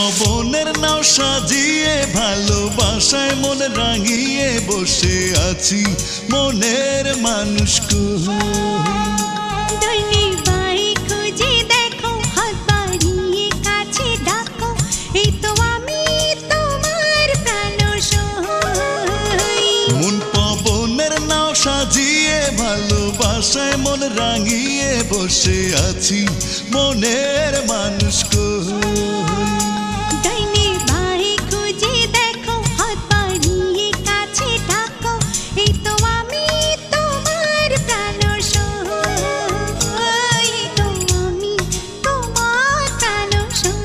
পবনের নাও সাজিয়ে ভালোবাসায় মন রাঙিয়ে বসে আছি মনের মানুষ ডাইনি বাই খুঁজে দেখো হাত বাড়িয়ে কাছে ডাকো এই তো আমি তোমার প্রাণ সই। মন পবনের নাও সাজিয়ে ভালোবাসায় মন রাঙিয়ে বসে আছি মনের মানুষ ডাইনি বাই খুঁজে দেখো হাত বাড়িয়ে কাছে ডাকো এই তো আমি তোমার প্রাণ সই। তো আমি তোমার প্রাণ সই।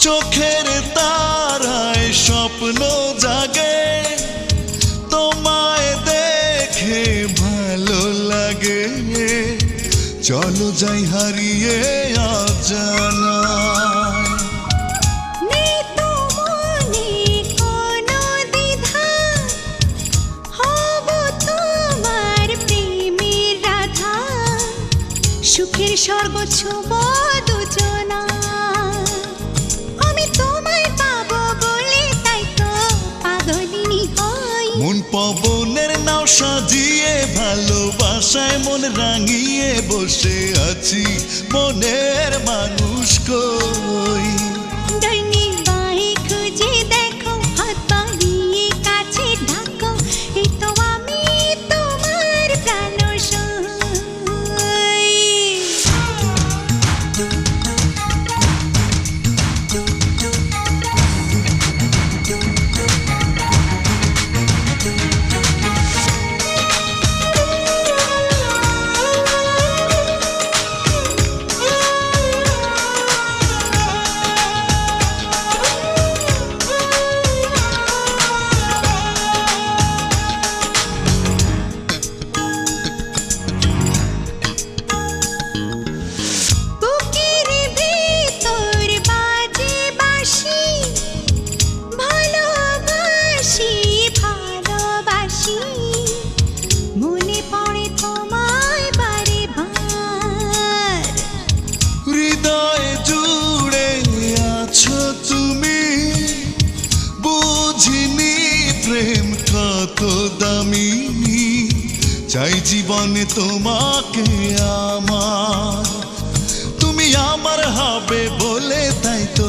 চোখের তারায় স্বপ্ন জাগে তোমায় দেখে ভালো লাগে চলো যাই হারিয়ে অজানায়। নেই তো মনে কোনো দ্বিধা, হব তোমার প্রেমের রাধা, সুখের স্বর্গ ছোঁব দুজনা। আমি তোমায় পাবো বলে তাই তো পাগলিনী হই। মন পবনের নাও সাজিয়ে ভালোবাসায় মন রাঙিয়ে বসে আছি মনের মানুষ কই। ডাইনি বাই খুঁজে দেখো হাত বাড়িয়ে কাছে ডাকো এই তো আমি তোমার প্রাণ সই। বুকের ভিতর বাজে বাঁশি, ভালোবাসি ভালোবাসি, মনে পড়ে তোমায় বারে বার। হৃদয় জুড়ে আছো তুমি বুঝিনি প্রেম কত দামি চাই জীবনে তোমাকে আমার তুমি আমার হবে বলে তাই তো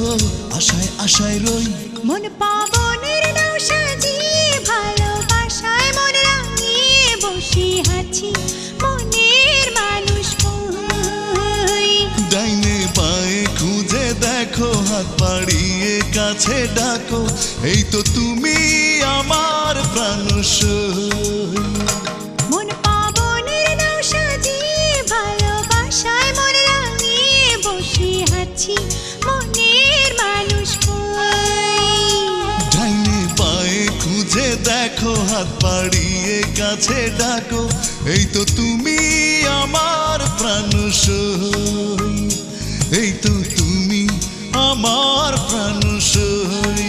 আশায় আশায় রই। মন পাবনের নাও সাজিয়ে ভালোবাসায় মন রাঙিয়ে বসে আছি মনের মানুষ কই। ডাইনে বায়ে খুঁজে দেখো হাত বাড়িয়ে কাছে ডাকো এই তো তুমি আমার প্রাণ সই। মন পাবনের নাও সাজিয়ে ভালোবাসায় মন রাঙিয়ে বসে আছি মনের মানুষ কই। ডাইনে বায়ে খুঁজে দেখো হাত বাড়িয়ে কাছে ডাকো এই তো তুমি আমার প্রাণ সই। এই তো তুমি আমার প্রাণ সই।